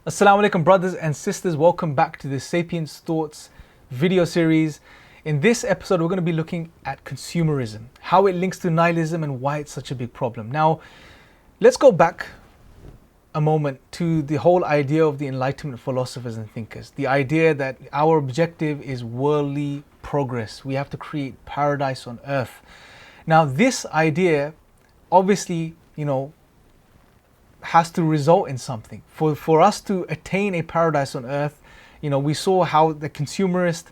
Assalamu alaikum brothers and sisters, welcome back to the Sapience Thoughts video series. In this episode we're going to be looking at consumerism, how it links to nihilism and why it's such a big problem. Now let's go back a moment to the whole idea of the Enlightenment philosophers and thinkers. The idea that our objective is worldly progress. We have to create paradise on earth. Now this idea obviously, has to result in something. For us to attain a paradise on earth, we saw how the consumerist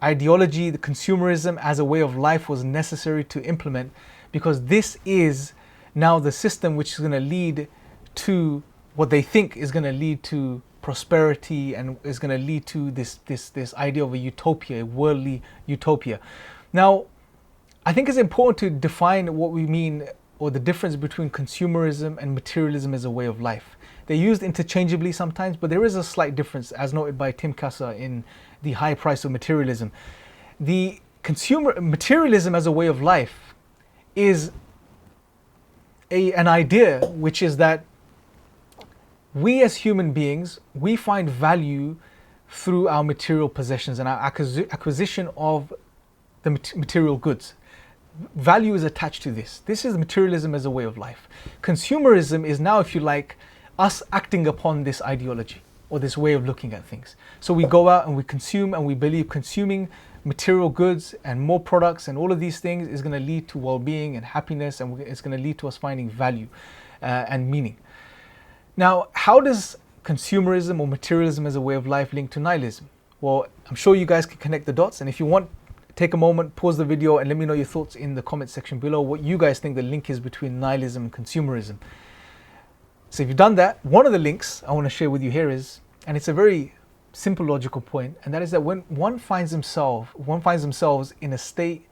ideology, the consumerism as a way of life was necessary to implement, because this is now the system which is going to lead to what they think is going to lead to prosperity and is going to lead to this idea of a utopia, a worldly utopia. Now, I think it's important to define what we mean, or the difference between consumerism and materialism as a way of life. They're used interchangeably sometimes, but there is a slight difference, as noted by Tim Kassa in The High Price of Materialism. The materialism as a way of life is an idea which is that we as human beings, we find value through our material possessions and our acquisition of the material goods. Value is attached to this. This is materialism as a way of life. Consumerism is now, if you like, us acting upon this ideology or this way of looking at things. So we go out and we consume, and we believe consuming material goods and more products and all of these things is going to lead to well-being and happiness, and it's going to lead to us finding value and meaning. Now, how does consumerism or materialism as a way of life link to nihilism? Well, I'm sure you guys can connect the dots, and if you want, take a moment, pause the video, and let me know your thoughts in the comment section below, what you guys think the link is between nihilism and consumerism. So if you've done that, one of the links I want to share with you here is, and it's a very simple logical point, and that is that when one finds themselves in a state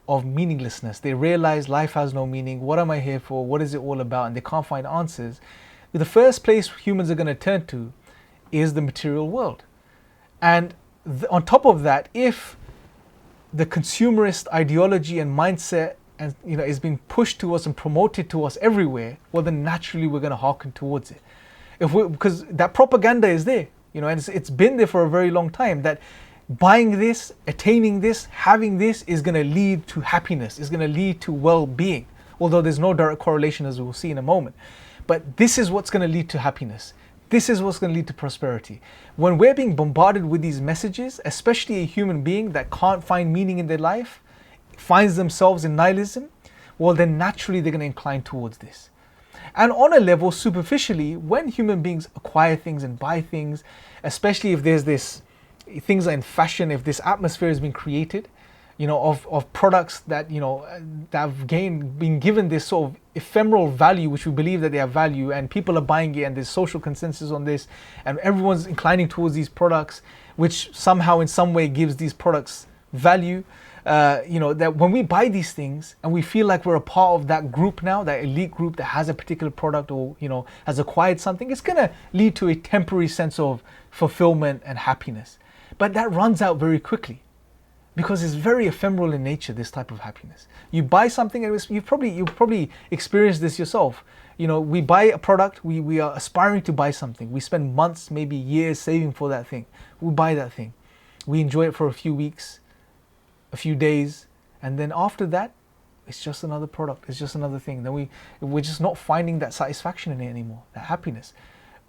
of meaninglessness, they realize life has no meaning, what am I here for, what is it all about, and they can't find answers, the first place humans are going to turn to is the material world. And on top of that, if the consumerist ideology and mindset and is being pushed to us and promoted to us everywhere, well then naturally we're going to hearken towards it. Because that propaganda is there, and it's been there for a very long time, that buying this, attaining this, having this is going to lead to happiness, is going to lead to well-being, although there's no direct correlation, as we'll see in a moment. But this is what's going to lead to happiness. This is what's going to lead to prosperity. When we're being bombarded with these messages, especially a human being that can't find meaning in their life, finds themselves in nihilism, well then naturally they're going to incline towards this. And on a level, superficially, when human beings acquire things and buy things, especially if there's things are in fashion, if this atmosphere has been created, of products that, that have been given this sort of ephemeral value, which we believe that they have value, and people are buying it, and there's social consensus on this, and everyone's inclining towards these products, which somehow in some way gives these products value. That when we buy these things and we feel like we're a part of that group now, that elite group that has a particular product or, has acquired something, it's going to lead to a temporary sense of fulfillment and happiness. But that runs out very quickly, because it's very ephemeral in nature, this type of happiness. You buy something, and you've probably experienced this yourself. We buy a product, we are aspiring to buy something. We spend months, maybe years saving for that thing. We buy that thing. We enjoy it for a few weeks, a few days, and then after that, it's just another product. It's just another thing. Then we're just not finding that satisfaction in it anymore, that happiness.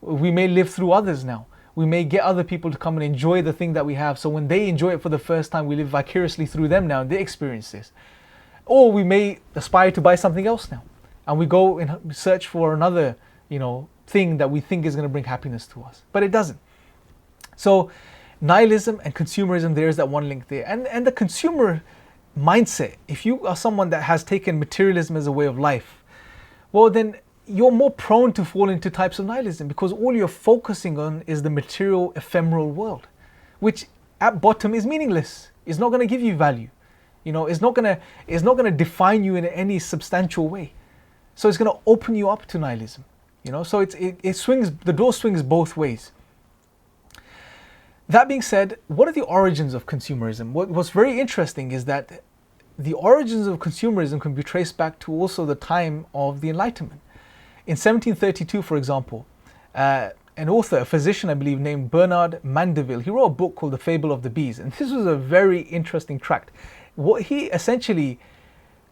We may live through others now. We may get other people to come and enjoy the thing that we have. So when they enjoy it for the first time, we live vicariously through them now, and they experience this. Or we may aspire to buy something else now, and we go and search for another, thing that we think is going to bring happiness to us, but it doesn't. So nihilism and consumerism, there is that one link there. And the consumer mindset, if you are someone that has taken materialism as a way of life, well then you're more prone to fall into types of nihilism, because all you're focusing on is the material ephemeral world, which at bottom is meaningless. It's not going to give you value. It's not going to define you in any substantial way. So it's going to open you up to nihilism. So it swings, the door swings both ways. That being said, what are the origins of consumerism? What's very interesting is that the origins of consumerism can be traced back to also the time of the Enlightenment. In 1732, for example, a an author, a physician, I believe, named Bernard Mandeville. He wrote a book called The Fable of the Bees, and this was a very interesting tract. What he essentially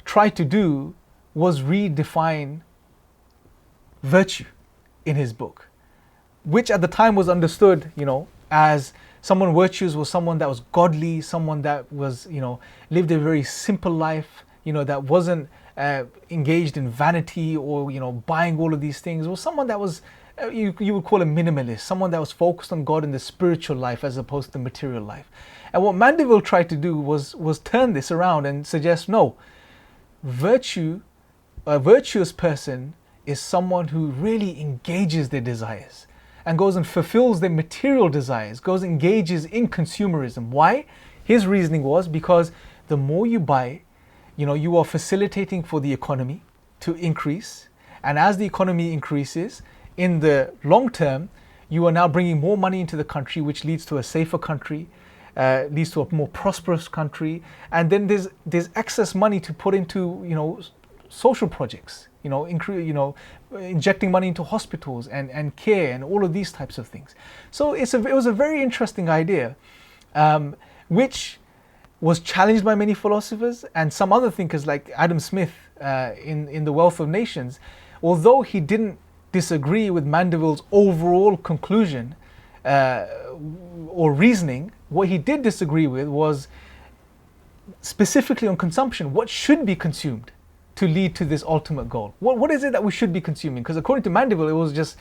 tried to do was redefine virtue in his book, which at the time was understood, as someone virtuous was someone that was godly, someone that was, lived a very simple life, that wasn't engaged in vanity or, buying all of these things, or someone that was, you would call a minimalist, someone that was focused on God in the spiritual life as opposed to the material life. And what Mandeville tried to do was turn this around and suggest, no, a virtuous person is someone who really engages their desires and goes and fulfills their material desires, goes and engages in consumerism. Why? His reasoning was because the more you buy, you are facilitating for the economy to increase. And as the economy increases, in the long term, you are now bringing more money into the country, which leads to a safer country, leads to a more prosperous country. And then there's excess money to put into, social projects, injecting money into hospitals and care and all of these types of things. So it was a very interesting idea, which was challenged by many philosophers and some other thinkers like Adam Smith in The Wealth of Nations. Although he didn't disagree with Mandeville's overall conclusion or reasoning, what he did disagree with was specifically on consumption. What should be consumed to lead to this ultimate goal? What is it that we should be consuming? Because according to Mandeville, it was just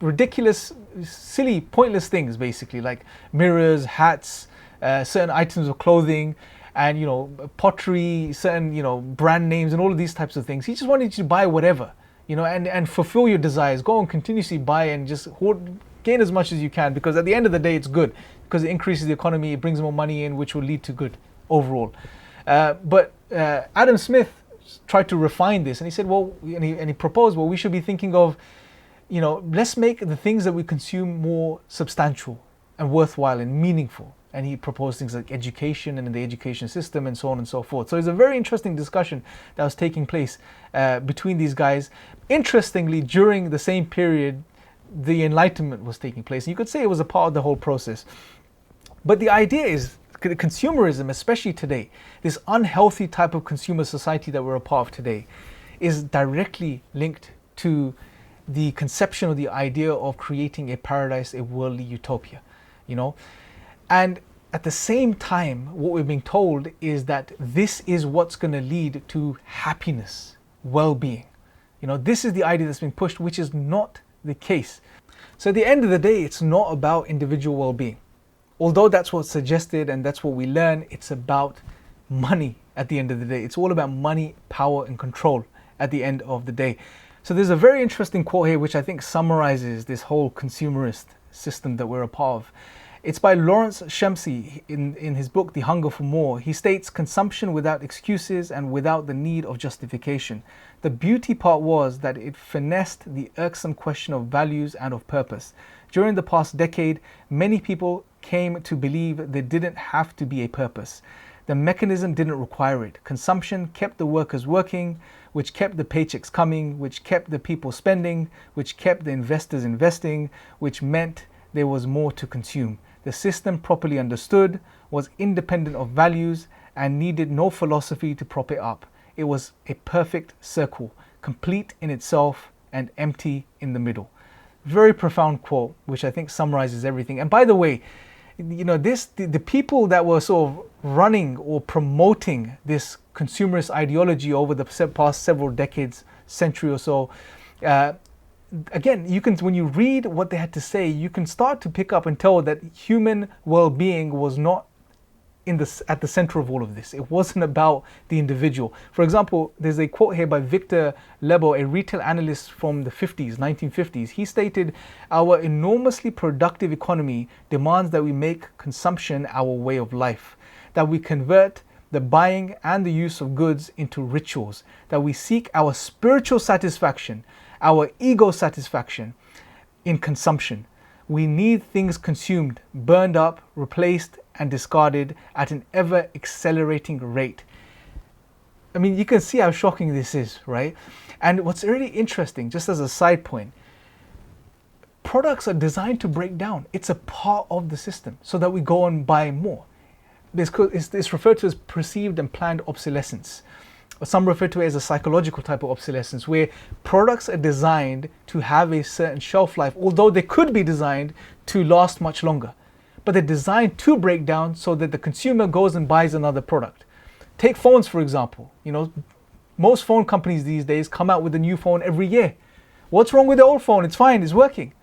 ridiculous, silly, pointless things, basically, like mirrors, hats, certain items of clothing, and pottery, certain brand names, and all of these types of things. He just wanted you to buy whatever, and fulfill your desires. Go and continuously buy and just gain as much as you can, because at the end of the day, it's good because it increases the economy, it brings more money in, which will lead to good overall. But Adam Smith tried to refine this, and he said, he proposed, we should be thinking of, let's make the things that we consume more substantial and worthwhile and meaningful. And he proposed things like education and the education system and so on and so forth. So it's a very interesting discussion that was taking place between these guys. Interestingly, during the same period, the Enlightenment was taking place. You could say it was a part of the whole process. But the idea is, consumerism, especially today, this unhealthy type of consumer society that we're a part of today, is directly linked to the conception of the idea of creating a paradise, a worldly utopia, And at the same time, what we're being told is that this is what's going to lead to happiness, well-being. This is the idea that's being pushed, which is not the case. So at the end of the day, it's not about individual well-being. Although that's what's suggested and that's what we learn, it's about money at the end of the day. It's all about money, power, and control at the end of the day. So there's a very interesting quote here which I think summarizes this whole consumerist system that we're a part of. It's by Lawrence Shamsi in his book, The Hunger for More. He states, consumption without excuses and without the need of justification. The beauty part was that it finessed the irksome question of values and of purpose. During the past decade, many people came to believe there didn't have to be a purpose. The mechanism didn't require it. Consumption kept the workers working, which kept the paychecks coming, which kept the people spending, which kept the investors investing, which meant there was more to consume. The system, properly understood, was independent of values and needed no philosophy to prop it up. It was a perfect circle, complete in itself and empty in the middle. Very profound quote, which I think summarizes everything. And by the way, the people that were sort of running or promoting this consumerist ideology over the past several decades, century or so, again, when you read what they had to say, you can start to pick up and tell that human well-being was not at the center of all of this. It wasn't about the individual. For example, there's a quote here by Victor Lebo, a retail analyst from the 1950s. He stated, "Our enormously productive economy demands that we make consumption our way of life, that we convert the buying and the use of goods into rituals, that we seek our spiritual satisfaction, our ego satisfaction in consumption. We need things consumed, burned up, replaced, and discarded at an ever accelerating rate." I mean, you can see how shocking this is, right? And what's really interesting, just as a side point, products are designed to break down. It's a part of the system so that we go and buy more. It's referred to as perceived and planned obsolescence. Some refer to it as a psychological type of obsolescence, where products are designed to have a certain shelf life, although they could be designed to last much longer. But they're designed to break down so that the consumer goes and buys another product. Take phones, for example. Most phone companies these days come out with a new phone every year. What's wrong with the old phone? It's fine, it's working.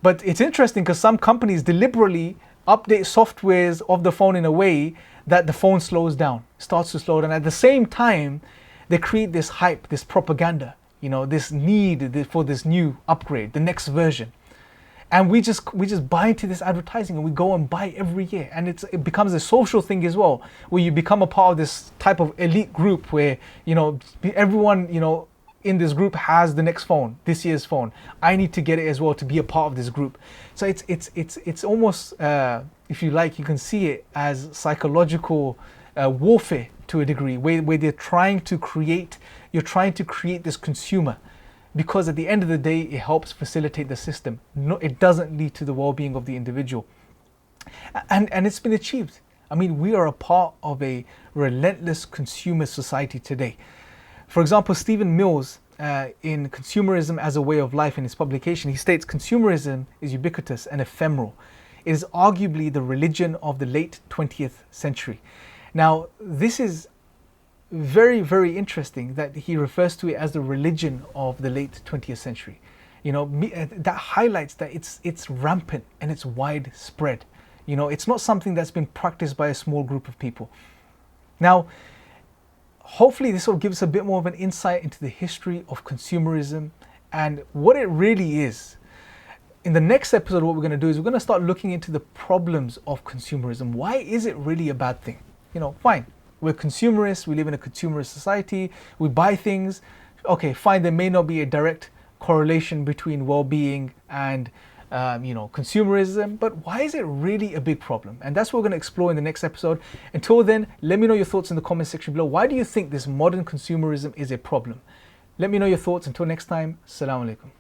But it's interesting because some companies deliberately update softwares of the phone in a way that the phone starts to slow down. At the same time, they create this hype, this propaganda, this need for this new upgrade, the next version. And we just buy into this advertising, and we go and buy every year. And it becomes a social thing as well, where you become a part of this type of elite group where, everyone, in this group has the next phone, this year's phone. I need to get it as well to be a part of this group. So it's almost, if you like, you can see it as psychological warfare to a degree, where you're trying to create this consumer, because at the end of the day, it helps facilitate the system. No, it doesn't lead to the well-being of the individual. And it's been achieved. I mean, we are a part of a relentless consumer society today. For example, Stephen Mills, in Consumerism as a Way of Life, in his publication, he states consumerism is ubiquitous and ephemeral. It is arguably the religion of the late 20th century. Now, this is very, very interesting that he refers to it as the religion of the late 20th century. That highlights that it's rampant and it's widespread. It's not something that's been practiced by a small group of people. Now, hopefully this will give us a bit more of an insight into the history of consumerism and what it really is. In the next episode, what we're going to do is we're going to start looking into the problems of consumerism. Why is it really a bad thing? Fine. We're consumerists, we live in a consumerist society, we buy things. Okay, fine, there may not be a direct correlation between well-being and consumerism, but why is it really a big problem? And that's what we're going to explore in the next episode. Until then, let me know your thoughts in the comment section below. Why do you think this modern consumerism is a problem? Let me know your thoughts. Until next time, Assalamu alaikum.